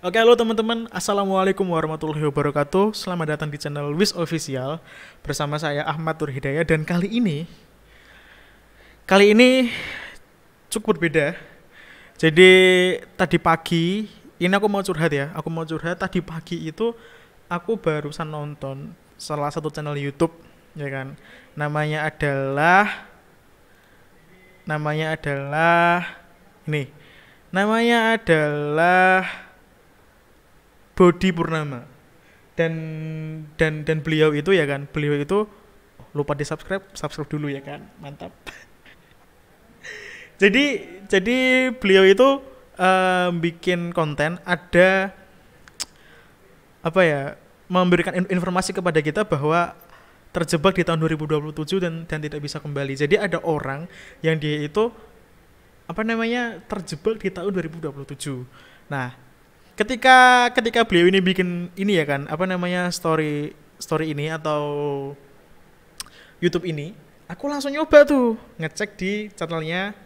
Oke, halo teman-teman. Assalamualaikum warahmatullahi wabarakatuh. Selamat datang di channel Wis Official bersama saya Ahmad Nur Hidayah dan kali ini cukup berbeda. Jadi tadi pagi ini aku mau curhat ya. Aku mau curhat tadi pagi itu aku barusan nonton salah satu channel YouTube ya kan. Namanya adalah namanya adalah ini. Namanya adalah Bodi Purnama dan dan beliau itu ya kan, beliau itu lupa di subscribe dulu ya kan, mantap. Jadi beliau itu bikin konten, ada apa ya, memberikan informasi kepada kita bahwa terjebak di tahun 2027 dan tidak bisa kembali. Jadi ada orang yang dia itu apa namanya, terjebak di tahun 2027. Nah, ketika beliau ini bikin ini ya kan, apa namanya, story story ini atau YouTube ini, aku langsung nyoba tuh ngecek di channelnya,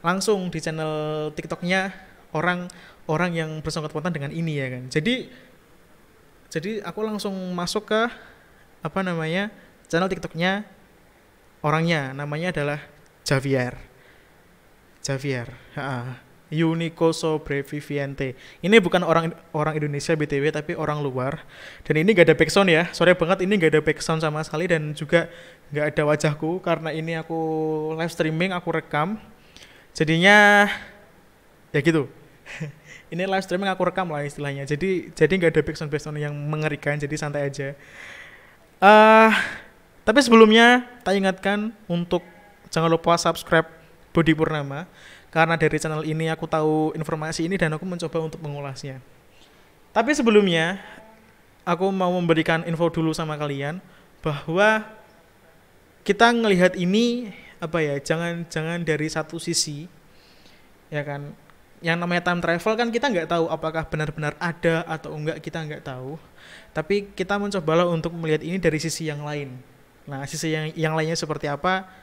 langsung di channel TikToknya orang orang yang bersangkutan dengan ini ya kan. Jadi aku langsung masuk ke apa namanya, channel TikToknya orangnya, namanya adalah Javier. Javier, Unico Sobreviviente. Ini bukan orang orang Indonesia BTW, tapi orang luar. Dan ini gak ada backsound ya. Sorry banget, ini gak ada backsound sama sekali, dan juga gak ada wajahku karena ini aku live streaming, aku rekam. Jadinya ya gitu. Ini live streaming aku rekam lah istilahnya. Jadi nggak ada backsound yang mengerikan. Jadi santai aja. eh tapi sebelumnya tak ingatkan untuk jangan lupa subscribe Bodi Purnama, karena dari channel ini aku tahu informasi ini dan aku mencoba untuk mengulasnya. Tapi sebelumnya aku mau memberikan info dulu sama kalian bahwa kita ngelihat ini apa ya, jangan dari satu sisi ya kan. Yang namanya time travel kan kita nggak tahu apakah benar-benar ada atau enggak, kita nggak tahu. Tapi kita mencobalah untuk melihat ini dari sisi yang lain. Nah, sisi yang lainnya seperti apa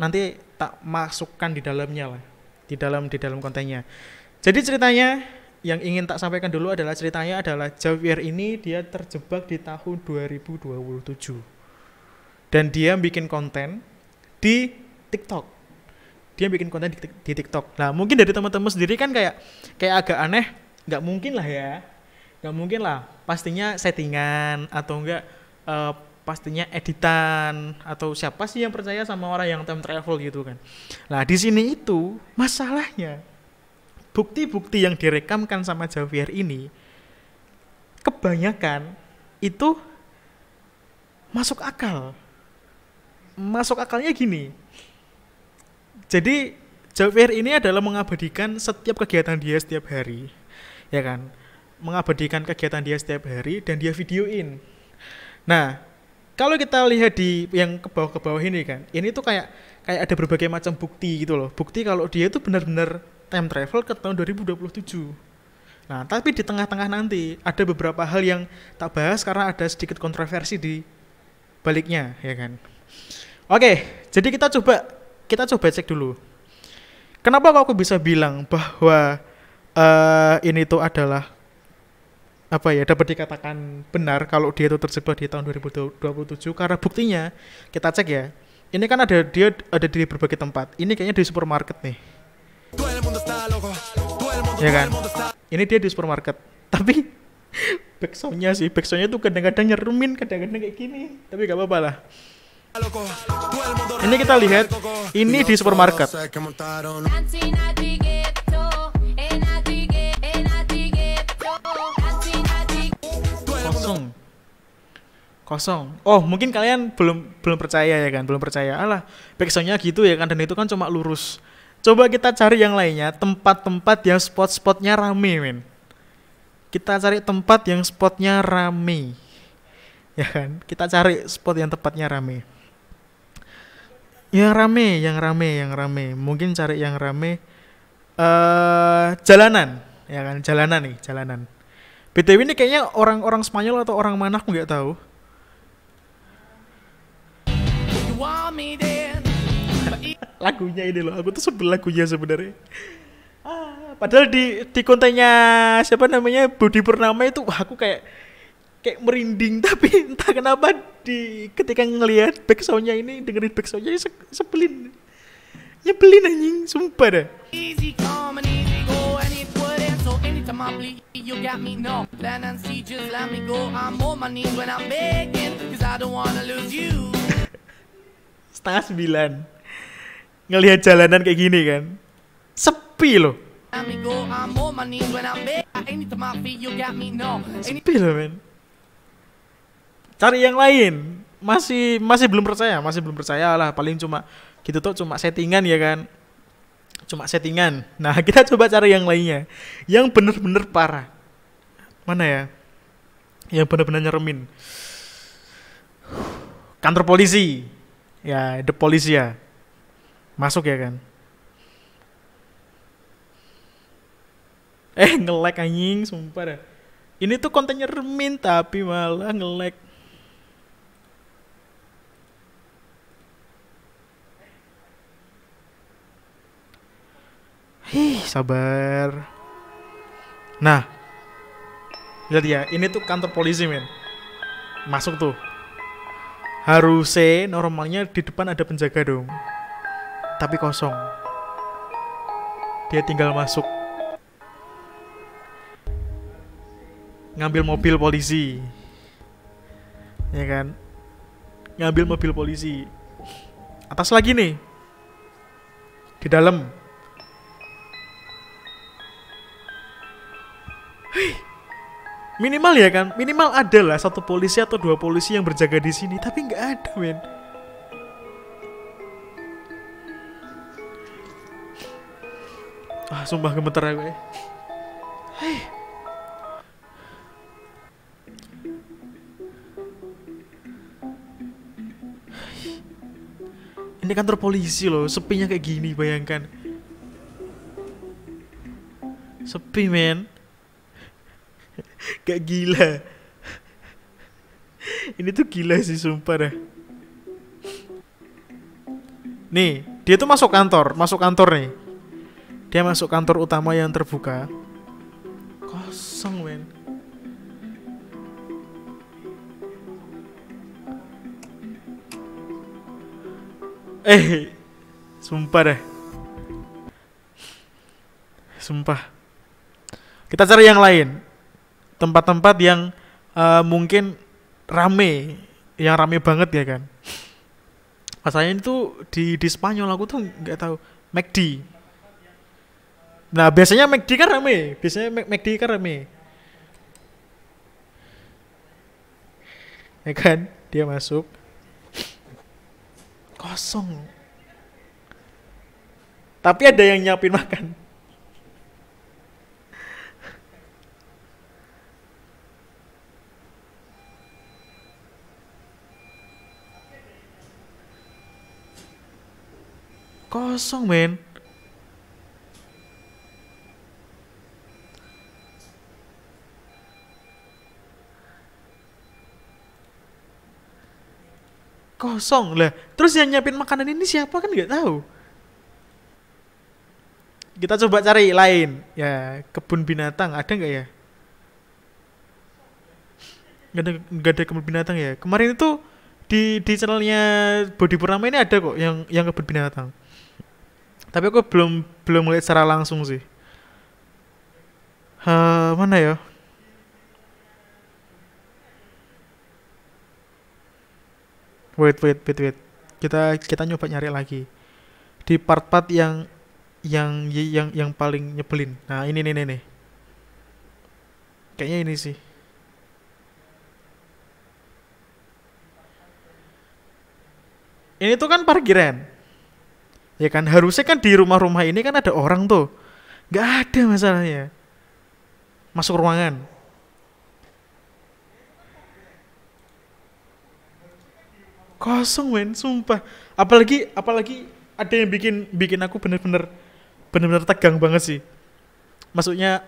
nanti tak masukkan di dalamnya lah, di dalam kontennya. Jadi ceritanya yang ingin tak sampaikan dulu adalah Javier ini dia terjebak di tahun 2027 dan dia bikin konten di TikTok. Dia bikin konten di TikTok. Nah, mungkin dari teman-teman sendiri kan kayak agak aneh, nggak mungkin lah ya, nggak mungkin lah, pastinya settingan atau enggak, pastinya editan, atau siapa sih yang percaya sama orang yang time travel gitu kan. Nah, di sini itu masalahnya, bukti-bukti yang direkamkan sama Javier ini kebanyakan itu masuk akal. Masuk akalnya gini. Jadi Javier ini adalah mengabadikan setiap kegiatan dia setiap hari, ya kan? Mengabadikan kegiatan dia setiap hari dan dia videoin. Nah, kalau kita lihat di yang ke bawah ini kan, ini tuh kayak ada berbagai macam bukti gitu loh. Bukti kalau dia itu benar-benar time travel ke tahun 2027. Nah, tapi di tengah-tengah nanti ada beberapa hal yang tak bahas karena ada sedikit kontroversi di baliknya, ya kan? Oke, jadi kita coba cek dulu. Kenapa kok aku bisa bilang bahwa ini tuh adalah apa ya, dapat dikatakan benar kalau dia itu terjebak di tahun 2027, karena buktinya kita cek ya. Ini kan dia ada di berbagai tempat. Ini kayaknya di supermarket nih. Ya kan? Ini dia di supermarket. Tapi backsoundnya tuh kadang-kadang nyerumin, kadang-kadang kayak gini. Tapi gak apa-apa lah. Ini kita lihat, ini di supermarket. Kosong. Oh, mungkin kalian belum percaya ya kan, belum percaya. Alah, backsoundnya gitu ya kan, dan itu kan cuma lurus. Coba kita cari yang lainnya, tempat-tempat yang spot-spotnya rame, men. Kita cari tempat yang spotnya rame, ya kan? Kita cari spot yang tempatnya rame. Yang rame. Mungkin cari yang rame. Jalanan, ya kan? Jalanan nih, jalanan. BTW ini kayaknya orang-orang Spanyol atau orang mana aku nggak tahu. Lagunya ini loh, aku tuh sebel lagunya sebenarnya. Padahal di kontennya siapa namanya Budi Purnama itu wah, aku kayak kayak merinding tapi entah kenapa di ketika ngelihat backsoundnya ini dengerin backsoundnya sebelin nyebelin anjing sumpah dah. Easy come and easy go, and it wouldn't. So anytime I bleed, you got me no plan and see, just let me go. I'm on my knees when I'm begging, cause I don't wanna lose you. Setengah 9 ngelihat jalanan kayak gini kan sepi loh. Let me go, I'm on my knees when I'm begging. Anytime I feel, you got me no. Sepi loh men. Cari yang lain. Masih belum percaya lah, paling cuma gitu tuh, cuma settingan ya kan, cuma settingan. Nah kita coba cari yang lainnya yang bener-bener parah. Mana ya yang bener-bener nyeremin? Kantor polisi ya, The Police ya, masuk ya kan. Nge-lag anjing sumpah dah. Ini tuh kontennya remin tapi malah nge-lag. Sabar. Nah, lihat ya, ini tuh kantor polisi men. Masuk tuh. Harusnya normalnya di depan ada penjaga dong. Tapi kosong. Dia tinggal masuk. Ngambil mobil polisi. Ya kan? Ngambil mobil polisi. Atas lagi nih. Di dalam. Minimal ya kan, minimal ada lah satu polisi atau dua polisi yang berjaga di sini, tapi nggak ada men. Sumpah gemeter aku ya. Ini kantor polisi loh, sepinya kayak gini, bayangkan. Sepi men. Gak gila. Ini tuh gila sih sumpah dah. Nih, dia tuh masuk kantor nih. Dia masuk kantor utama yang terbuka. Kosong men. Sumpah dah. Sumpah. Kita cari yang lain. Tempat-tempat yang mungkin rame, yang rame banget ya kan. Masalahnya itu di Spanyol aku tuh nggak tahu. McD. Nah biasanya McD kan rame, ya kan. Dia masuk kosong, tapi ada yang nyiapin makan. Kosong men. Kosong lah. Terus yang nyiapin makanan ini siapa kan nggak tahu. Kita coba cari lain. Ya kebun binatang ada nggak ya? Nggak ada kebun binatang ya. Kemarin itu di channelnya Budi Purnama ini ada kok yang kebun binatang. Tapi aku belum melihat secara langsung sih. Mana ya? Wait. Kita nyoba nyari lagi. Di part-part yang paling nyebelin. Nah, ini nih. Kayaknya ini sih. Ini tuh kan parkiran. Ya kan, harusnya kan di rumah-rumah ini kan ada orang tuh. Gak ada masalahnya. Masuk ruangan. Kosong men, sumpah. Apalagi ada yang bikin aku bener-bener tegang banget sih. Maksudnya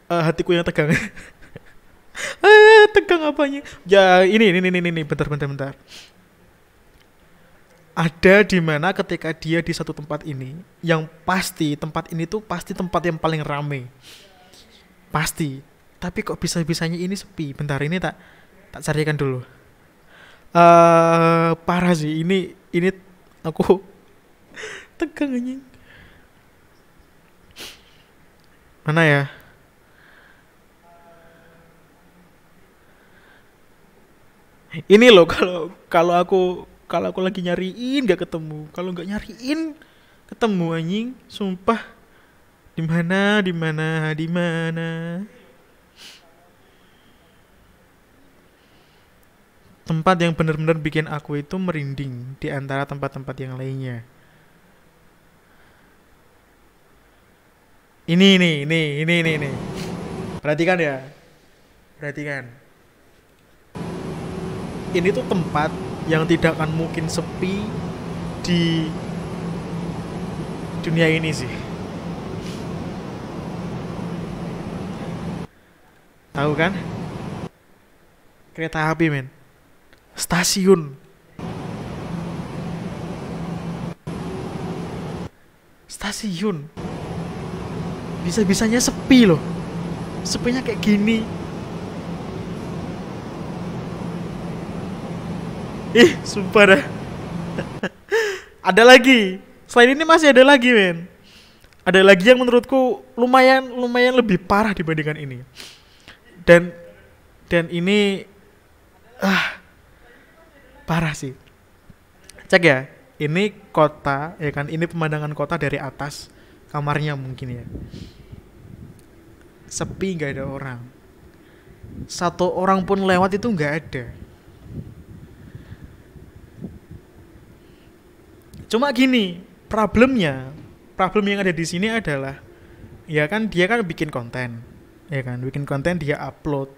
hatiku yang tegang. Tegang apanya? Ya ini bentar. Ada di mana ketika dia di satu tempat ini, yang pasti tempat ini tuh pasti tempat yang paling rame. Pasti. Tapi kok bisa-bisanya ini sepi. Bentar, ini tak tak carikan dulu. Parah sih. Ini aku tegang anjing. Mana ya? Ini loh, kalau kalau aku lagi nyariin gak ketemu. Kalau nggak nyariin ketemu anjing, sumpah. Di mana? Di mana? Di mana? Tempat yang benar-benar bikin aku itu merinding di antara tempat-tempat yang lainnya. Ini. Perhatikan ya. Perhatikan. Ini tuh tempat yang tidak akan mungkin sepi di dunia ini sih. Tahu kan? Kereta api, men. Stasiun. Stasiun. Bisa-bisanya sepi loh. Sepinya kayak gini. Ih, sumpah dah. Ada lagi. Selain ini masih ada lagi, men. Ada lagi yang menurutku lumayan lebih parah dibandingkan ini. Dan ini parah sih. Cek ya. Ini kota, ya kan? Ini pemandangan kota dari atas kamarnya mungkin ya. Sepi, gak ada orang. Satu orang pun lewat itu gak ada. Cuma gini, problem yang ada di sini adalah, ya kan dia kan bikin konten, ya kan, bikin konten dia upload,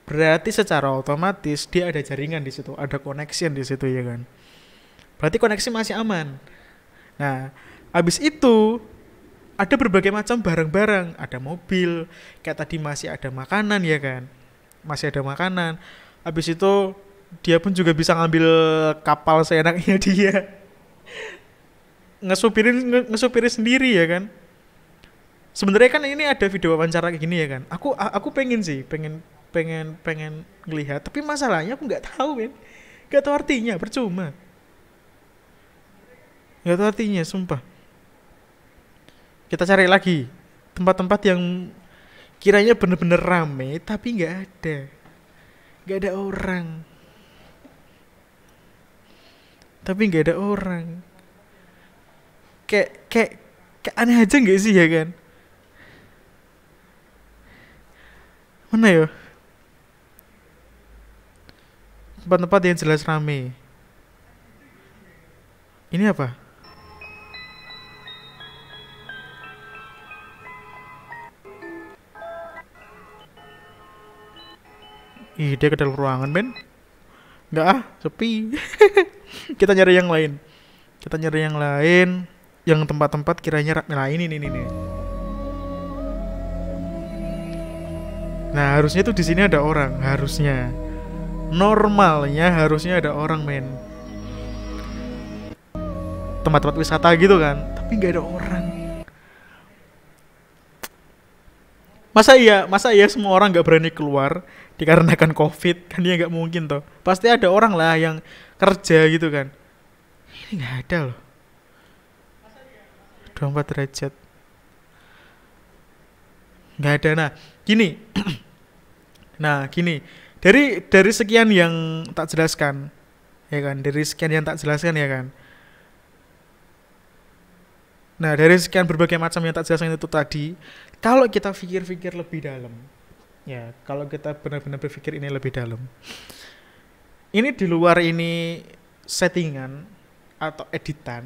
berarti secara otomatis dia ada jaringan di situ, ada connection di situ, ya kan. Berarti koneksi masih aman. Nah, habis itu ada berbagai macam barang-barang, ada mobil, kayak tadi masih ada makanan, ya kan, masih ada makanan. Habis itu dia pun juga bisa ngambil kapal seenaknya dia. Ngesupirin sendiri, ya kan. Sebenarnya kan ini ada video wawancara kayak gini, ya kan. Aku pengen sih, pengen ngelihat, tapi masalahnya aku nggak tahu, men. Nggak tahu artinya, percuma. Nggak tahu artinya, sumpah. Kita cari lagi tempat-tempat yang kiranya bener-bener rame tapi nggak ada orang. Tapi nggak ada orang. Kayak aneh aja nggak sih, ya kan? Mana ya? Tempat-tempat yang jelas rame. Ini apa? Ih, dia ke dalam ruangan, men. Nggak sepi. Kita nyari yang lain. Yang tempat-tempat kiranya nah ini. Nah, harusnya tuh di sini ada orang, harusnya. Normalnya harusnya ada orang, men. Tempat-tempat wisata gitu kan, tapi nggak ada orang. Masa iya semua orang nggak berani keluar dikarenakan COVID? Kan ya nggak mungkin toh. Pasti ada orang lah yang kerja gitu kan. Ini nggak ada loh. 24 derajat. Nggak ada. Gini. Dari sekian yang tak jelaskan, ya kan? Ya kan? Nah, dari sekian berbagai macam yang tak jelaskan itu tadi, kalau kita pikir-pikir lebih dalam, ya, kalau kita benar-benar berpikir ini lebih dalam, ini di luar ini settingan atau editan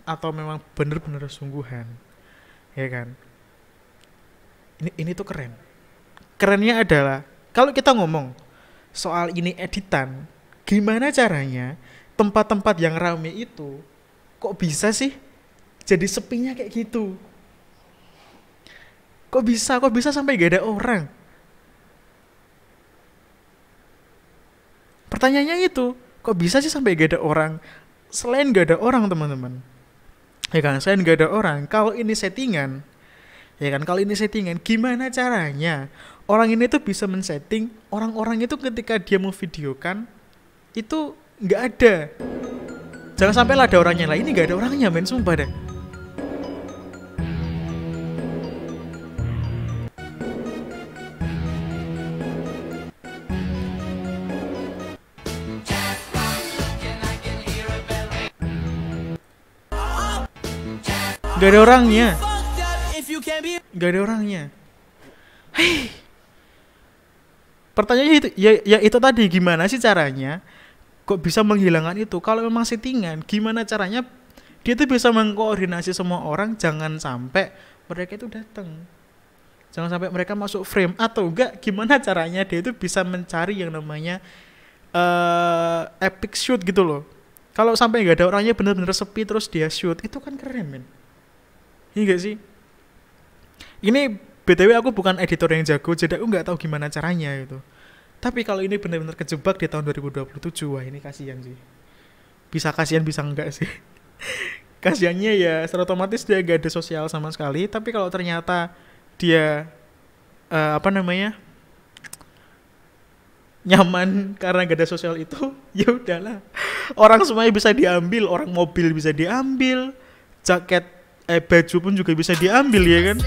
atau memang benar-benar sungguhan, ya kan? Ini tuh keren. Kerennya adalah kalau kita ngomong soal ini editan, gimana caranya tempat-tempat yang ramai itu kok bisa sih jadi sepinya kayak gitu? Kok bisa sampai gak ada orang? Pertanyaannya itu, kok bisa sih sampai gak ada orang? selain nggak ada orang teman-teman, ya kan, selain nggak ada orang, kalau ini settingan, ya kan, kalau ini settingan, gimana caranya orang ini tuh bisa men-setting orang-orang itu ketika dia mau videokan itu nggak ada. Jangan sampai lah ada orangnya, lah ini nggak ada orangnya men, sumpah deh. Gak ada orangnya. Gak ada orangnya. Hei. Pertanyaannya itu, ya itu tadi, gimana sih caranya kok bisa menghilangkan itu? Kalau memang settingan, gimana caranya dia tuh bisa mengkoordinasi semua orang, jangan sampai mereka itu datang, jangan sampai mereka masuk frame, atau enggak gimana caranya dia itu bisa mencari yang namanya epic shoot gitu loh. Kalau sampai nggak ada orangnya, bener-bener sepi terus dia shoot, itu kan keren men. Iya gak sih? Ini BTW aku bukan editor yang jago, jadi aku nggak tahu gimana caranya gitu. Tapi kalau ini benar-benar kejebak di tahun 2027, wah ini kasihan sih. Bisa kasihan, bisa enggak sih. Kasihannya ya secara otomatis dia gak ada sosial sama sekali. Tapi kalau ternyata dia nyaman karena gak ada sosial itu, ya udahlah. Orang semuanya bisa diambil, orang mobil bisa diambil, jaket baju pun juga bisa diambil, ya kan.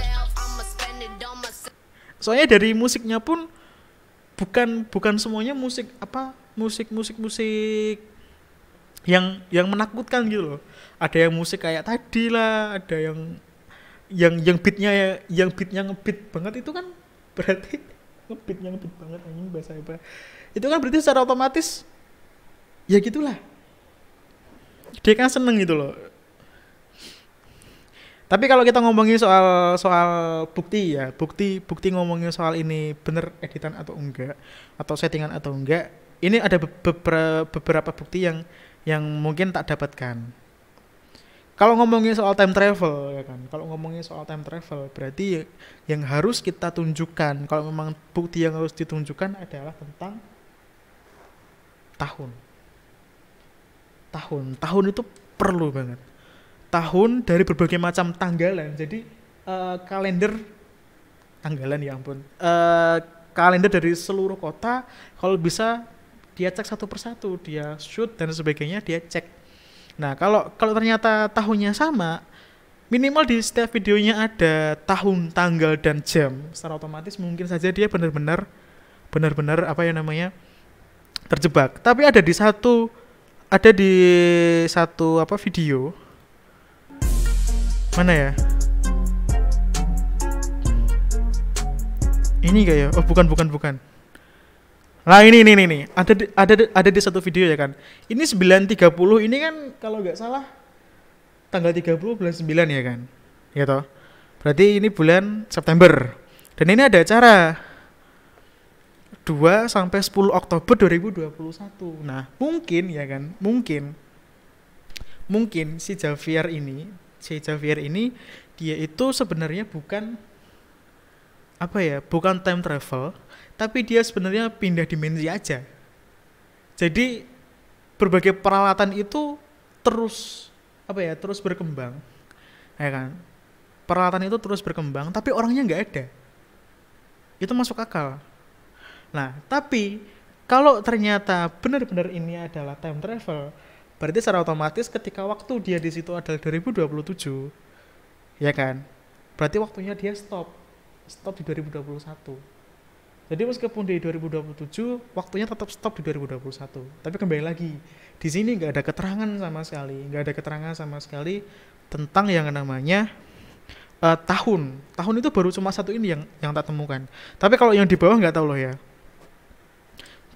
Soalnya dari musiknya pun bukan semuanya musik yang menakutkan gitu loh. Ada yang musik kayak tadi lah, ada yang beatnya ngebeat banget, itu kan berarti ngebeat banget, anjing bahasa apa. Itu kan berarti secara otomatis ya gitulah. Dia kan seneng gitu loh. Tapi kalau kita ngomongin soal bukti ya, bukti ngomongin soal ini bener editan atau enggak, atau settingan atau enggak, ini ada beberapa bukti yang mungkin tak dapatkan. Kalau ngomongin soal time travel, ya kan, kalau ngomongin soal time travel, berarti yang harus kita tunjukkan, kalau memang bukti yang harus ditunjukkan adalah tentang tahun itu perlu banget. Tahun dari berbagai macam tanggalan. Jadi kalender dari seluruh kota, kalau bisa dia cek satu persatu, dia shoot dan sebagainya, dia cek. Nah, kalau ternyata tahunnya sama, minimal di setiap videonya ada tahun, tanggal dan jam, secara otomatis mungkin saja dia benar-benar terjebak. Tapi ada di satu video. Mana ya? Ini gak ya? Oh, bukan. Lah ini. Ada di satu video ya kan. Ini 9.30, ini kan kalau nggak salah tanggal 30 bulan 9 ya kan. Ya toh. Berarti ini bulan September. Dan ini ada acara 2 sampai 10 Oktober 2021. Nah, mungkin ya kan, mungkin si Javier ini dia itu sebenarnya bukan time travel, tapi dia sebenarnya pindah dimensi aja. Jadi berbagai peralatan itu terus berkembang, ya kan? Peralatan itu terus berkembang, tapi orangnya nggak ada. Itu masuk akal. Nah, tapi kalau ternyata benar-benar ini adalah time travel, berarti secara otomatis ketika waktu dia di situ adalah 2027, ya kan? Berarti waktunya dia stop di 2021. Jadi meskipun di 2027, waktunya tetap stop di 2021. Tapi kembali lagi, di sini nggak ada keterangan sama sekali tentang yang namanya tahun. Tahun itu baru cuma satu ini yang tak temukan. Tapi kalau yang di bawah nggak tahu loh ya.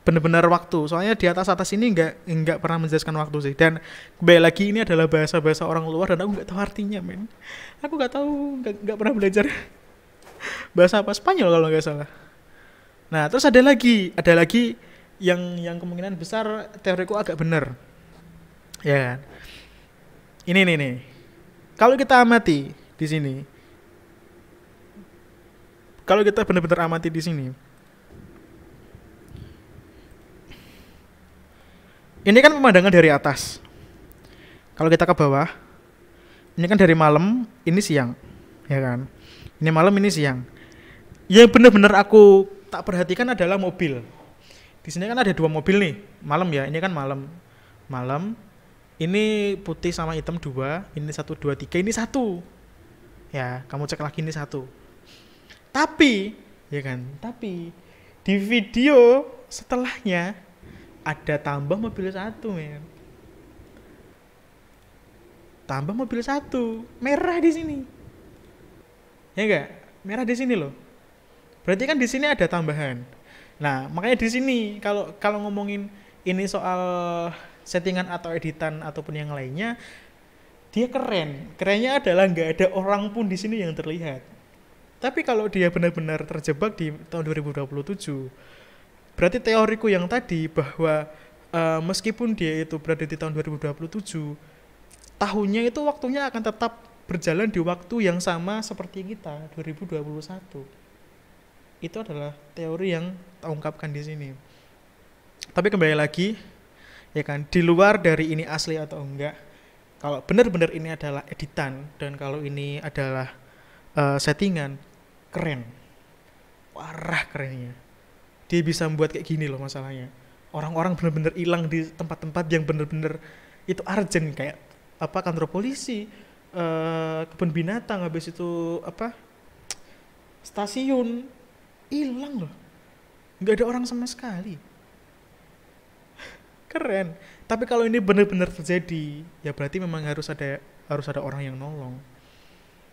Benar-benar waktu, soalnya di atas ini nggak pernah menjelaskan waktu sih. Dan kembali lagi ini adalah bahasa orang luar dan aku nggak tahu artinya men. Aku nggak tahu, nggak pernah belajar bahasa apa, Spanyol kalau nggak salah. Nah terus ada lagi yang kemungkinan besar teoriku agak benar, ya kan? Ini nih. Kalau kita amati di sini, kalau kita benar-benar amati di sini. Ini kan pemandangan dari atas. Kalau kita ke bawah, ini kan dari malam, ini siang, ya kan? Ini malam, ini siang. Yang benar-benar aku tak perhatikan adalah mobil. Di sini kan ada 2 mobil nih, malam ya. Ini kan malam, malam. Ini putih sama hitam 2, ini 1, 2, 3, ini 1. Ya, kamu cek lagi ini 1. Tapi, ya kan? Tapi di video setelahnya ada tambah mobil 1, men. Tambah mobil 1, merah di sini. Ya enggak? Merah di sini loh. Berarti kan di sini ada tambahan. Nah, makanya di sini kalau kalau ngomongin ini soal settingan atau editan ataupun yang lainnya, dia keren. Kerennya adalah nggak ada orang pun di sini yang terlihat. Tapi kalau dia benar-benar terjebak di tahun 2027, berarti teoriku yang tadi bahwa meskipun dia itu berada di tahun 2027, tahunnya itu waktunya akan tetap berjalan di waktu yang sama seperti kita, 2021. Itu adalah teori yang tak ungkapkan di sini. Tapi kembali lagi, ya kan, di luar dari ini asli atau enggak, kalau benar-benar ini adalah editan dan kalau ini adalah settingan, keren, parah kerennya. Dia bisa membuat kayak gini loh masalahnya. Orang-orang benar-benar hilang di tempat-tempat yang benar-benar itu urgent, kayak apa, kantor polisi, kebun binatang, habis itu apa, stasiun, hilang loh, nggak ada orang sama sekali. Keren. Tapi kalau ini benar-benar terjadi, ya berarti memang harus ada orang yang nolong.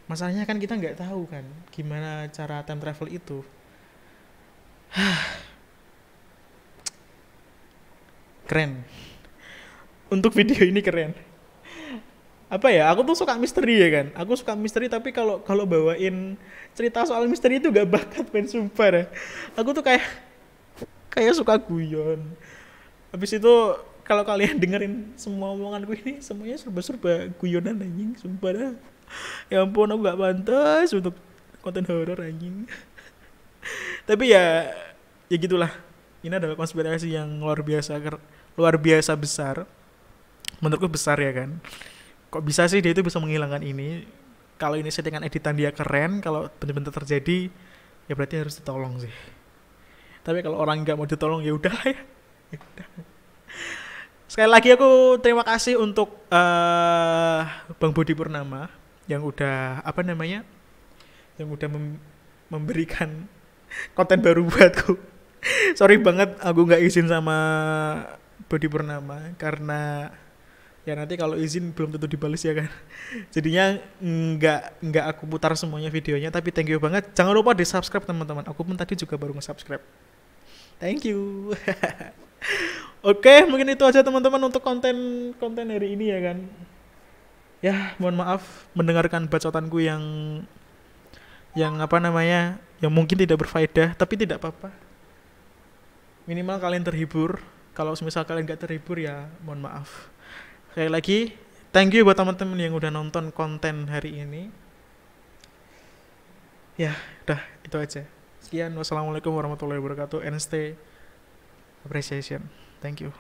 Masalahnya kan kita nggak tahu kan gimana cara time travel itu. Keren. Untuk video ini keren. Apa ya? Aku tuh suka misteri ya kan. Aku suka misteri, tapi kalau kalau bawain cerita soal misteri itu gak bakat, men, sumpah deh. Aku tuh kayak suka guyon. Habis itu kalau kalian dengerin semua omonganku ini, semuanya serba-serba guyonan anjing, sumpah dah. Ya ampun, aku gak pantas untuk konten horor anjing. Tapi ya gitulah. Ini adalah konspirasi yang luar biasa besar. Menurutku besar ya kan. Kok bisa sih dia itu bisa menghilangkan ini? Kalau ini settingan editan dia keren, kalau benar-benar terjadi ya berarti harus ditolong sih. Tapi kalau orang nggak mau ditolong ya udahlah ya. Ya udah. Sekali lagi aku terima kasih untuk Bang Budi Purnama yang udah apa namanya, yang udah memberikan konten baru buatku. Sorry banget aku nggak izin sama Budi Purnama karena ya nanti kalau izin belum tentu dibalas ya kan. Jadinya nggak aku putar semuanya videonya, tapi thank you banget. Jangan lupa di subscribe teman-teman. Aku pun tadi juga baru nge-subscribe. Thank you. Oke, mungkin itu aja teman-teman untuk konten hari ini ya kan. Ya, mohon maaf mendengarkan bacotanku yang apa namanya, yang mungkin tidak berfaedah, tapi tidak apa-apa. Minimal kalian terhibur. Kalau misal kalian nggak terhibur ya mohon maaf. Sekali lagi, thank you buat teman-teman yang udah nonton konten hari ini. Ya, udah itu aja. Sekian, wassalamualaikum warahmatullahi wabarakatuh, and stay appreciation. Thank you.